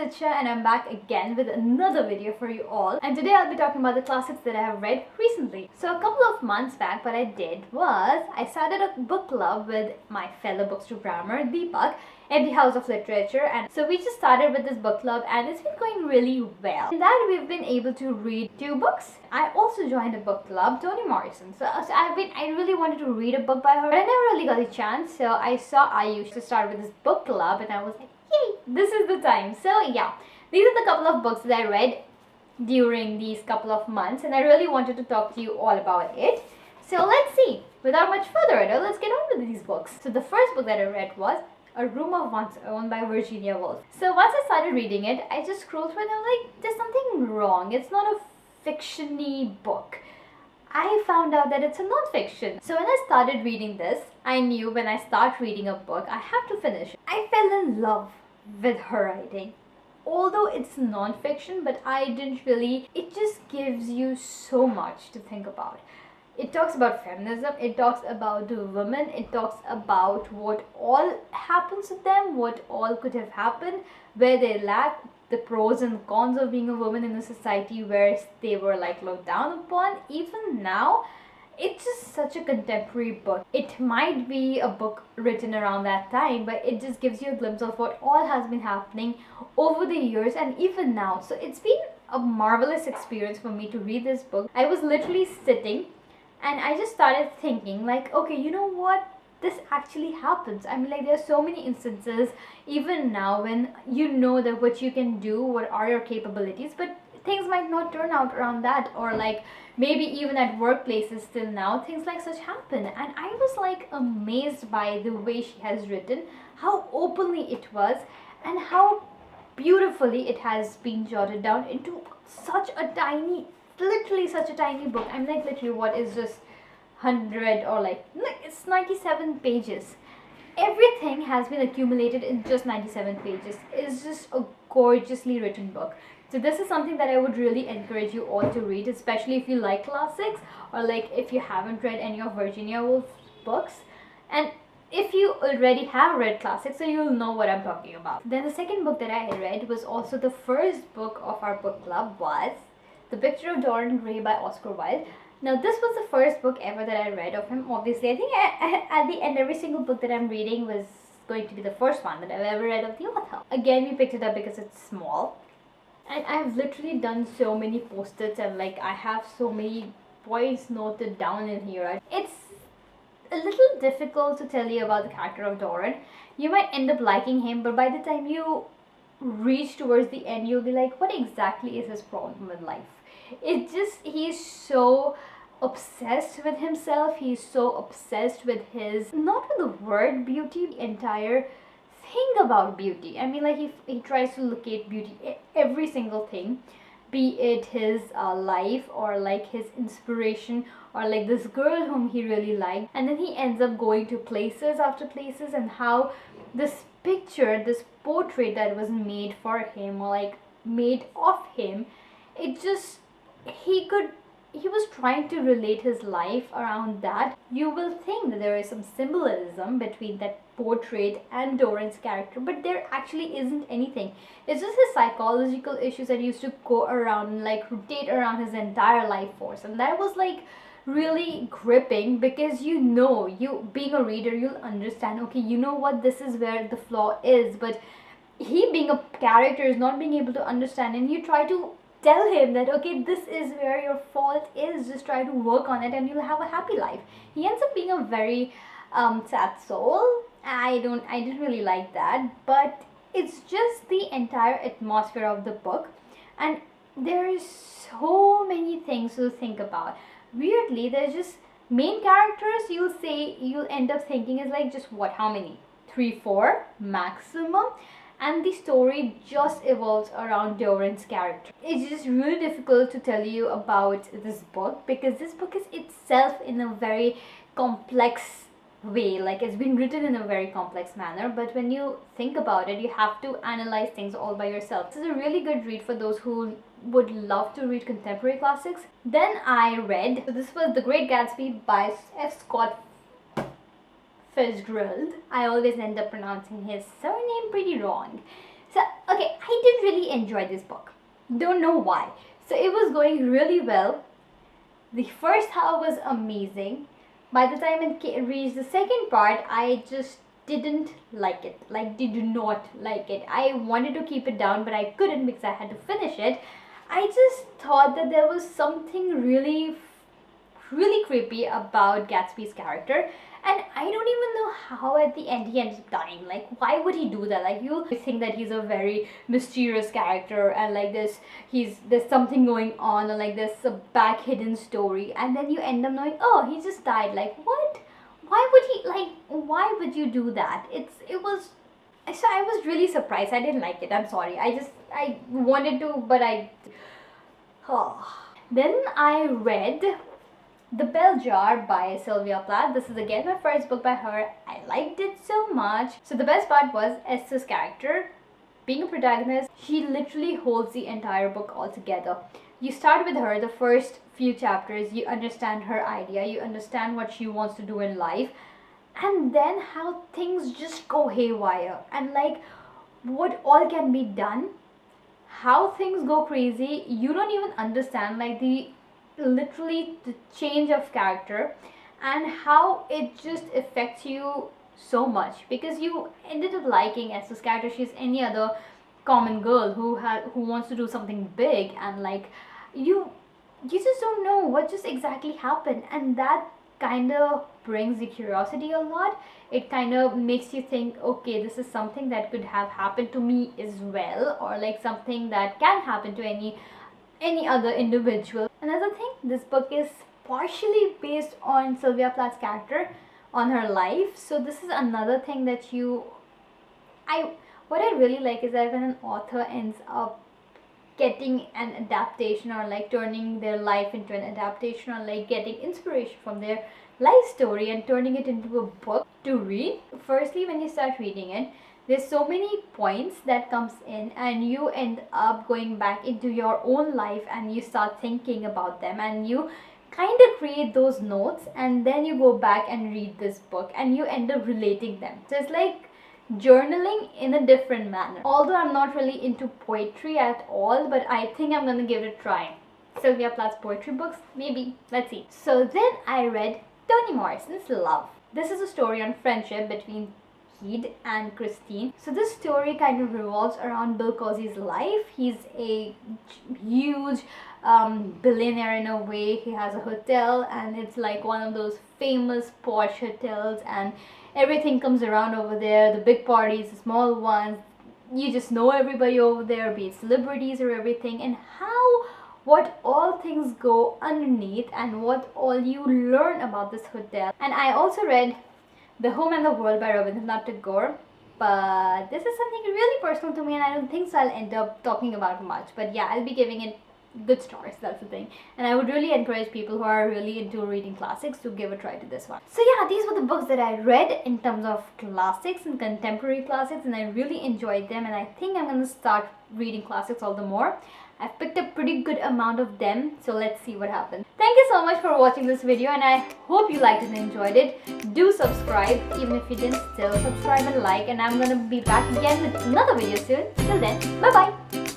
Sitcha, and I'm back again with another video for you all. And today I'll be talking about the classics that I have read recently. So a couple of months back, what I did was I started a book club with my fellow bookstagrammer Deepak in the House of Literature, and so we just started with this book club and it's been going really well. In that we've been able to read 2 books. I also joined a book club, Toni Morrison. So I really wanted to read a book by her, but I never really got a chance. So I saw Ayush to start with this book club and I was like, yay, this is the time. So yeah, these are the couple of books that I read during these couple of months and I really wanted to talk to you all about it. So let's see, without much further ado, let's get on with these books. So the first book that I read was A Room of One's Own by Virginia Woolf. So once I started reading it, I just scrolled through and I'm like, there's something wrong. It's not a fiction-y book. I found out that it's a non-fiction. So when I started reading this, I knew when I start reading a book, I have to finish it. I fell in love with her writing. Although it's non-fiction, but I didn't really, it just gives you so much to think about. It talks about feminism, it talks about the women, it talks about what all happens to them, what all could have happened, where they lack, the pros and cons of being a woman in a society where they were like looked down upon. Even now, it's just such a contemporary book. It might be a book written around that time, but it just gives you a glimpse of what all has been happening over the years and even now. So it's been a marvelous experience for me to read this book. I was literally sitting and I just started thinking like, okay, you know what? This actually happens. I mean, like, there's so many instances even now when you know that what you can do, what are your capabilities, but things might not turn out around that, or like maybe even at workplaces still now things like such happen. And I was like amazed by the way she has written, how openly it was and how beautifully it has been jotted down into such a tiny, literally such a tiny book. I'm like, literally, what is just 100 or like, it's 97 pages. Everything has been accumulated in just 97 pages. It's just a gorgeously written book. So this is something that I would really encourage you all to read, especially if you like classics or like if you haven't read any of Virginia Woolf's books. And if you already have read classics, so you'll know what I'm talking about. Then the second book that I read was also the first book of our book club, was The Picture of Dorian Gray by Oscar Wilde. Now this was the first book ever that I read of him. Obviously, I think at the end every single book that I'm reading was going to be the first one that I've ever read of the author. Again, we picked it up because it's small. And I've literally done so many post-its and like I have so many points noted down in here. It's a little difficult to tell you about the character of Dorian. You might end up liking him, but by the time you reach towards the end, you'll be like, what exactly is his problem with life? It just, he's so obsessed with himself. He's so obsessed with his, not with the word beauty, the entire thing about beauty. I mean, like he tries to locate beauty in every single thing, be it his life or like his inspiration or like this girl whom he really liked, and then he ends up going to places after places, and how this picture, this portrait that was made for him or like made of him, it just, he was trying to relate his life around that. You will think that there is some symbolism between that portrait and Dorian's character, but there actually isn't anything. It's just his psychological issues that used to go around and like rotate around his entire life force, and that was like really gripping because you know, you being a reader, you'll understand, okay, you know what, this is where the flaw is, but he being a character is not being able to understand, and you try to tell him that, okay, this is where your fault is, just try to work on it and you'll have a happy life. He ends up being a very sad soul. I didn't really like that, but it's just the entire atmosphere of the book, and there is so many things to think about. Weirdly, there's just main characters, you'll end up thinking is like just what, how many? 3, 4 maximum. And the story just evolves around Dorian's character. It's just really difficult to tell you about this book because this book is itself in a very complex way. Like, it's been written in a very complex manner, but when you think about it, you have to analyze things all by yourself. This is a really good read for those who would love to read contemporary classics. Then I read, so this was The Great Gatsby by F. Scott Fitzgerald. I always end up pronouncing his surname pretty wrong. So, okay, I didn't really enjoy this book. Don't know why. So it was going really well. The first half was amazing. By the time it reached the second part, I just didn't like it. Like, did not like it. I wanted to keep it down, but I couldn't because I had to finish it. I just thought that there was something really creepy about Gatsby's character, and I don't even know how at the end he ends up dying. Like, why would he do that? Like, you think that he's a very mysterious character and like there's something going on, or like there's a back hidden story, and then you end up knowing, oh, he just died. Like, what? Why would you do that? So I was really surprised. I didn't like it. I'm sorry. I wanted to, but Then I read The Bell Jar by Sylvia Plath. This is again my first book by her. I liked it so much. So the best part was Esther's character. Being a protagonist, she literally holds the entire book all together. You start with her, the first few chapters, you understand her idea, you understand what she wants to do in life, and then how things just go haywire, and like what all can be done, how things go crazy. You don't even understand like the change of character and how it just affects you so much, because you ended up liking Esther's character. She's any other common girl who wants to do something big, and like you just don't know what just exactly happened, and that kind of brings the curiosity a lot. It kind of makes you think, okay, this is something that could have happened to me as well, or like something that can happen to any other individual. Another thing, this book is partially based on Sylvia Plath's character, on her life. So this is another thing that what I really like is that when an author ends up getting an adaptation, or like turning their life into an adaptation, or like getting inspiration from their life story and turning it into a book to read. Firstly, when you start reading it, there's so many points that comes in, and you end up going back into your own life and you start thinking about them, and you kind of create those notes, and then you go back and read this book and you end up relating them. So it's like journaling in a different manner. Although I'm not really into poetry at all, but I think I'm gonna give it a try. Sylvia Plath's poetry books, maybe. Let's see. So then I read Toni Morrison's Love. This is a story on friendship between Heed and Christine. So this story kind of revolves around Bill Cosby's life. He's a huge billionaire in a way. He has a hotel, and it's like one of those famous posh hotels, and everything comes around over there, the big parties, the small ones. You just know everybody over there, be it celebrities or everything, and what all things go underneath, and what all you learn about this hotel. And I also read The Home and the World by Rabindranath Tagore, but this is something really personal to me, and I don't think so I'll end up talking about much. But yeah, I'll be giving it good stars, that's the thing. And I would really encourage people who are really into reading classics to give a try to this one. So yeah, these were the books that I read in terms of classics and contemporary classics, and I really enjoyed them, and I think I'm going to start reading classics all the more. I've picked a pretty good amount of them, so let's see what happens. Thank you so much for watching this video, and I hope you liked it and enjoyed it. Do subscribe, even if you didn't, still subscribe and like, and I'm gonna be back again with another video soon. Till then, bye bye!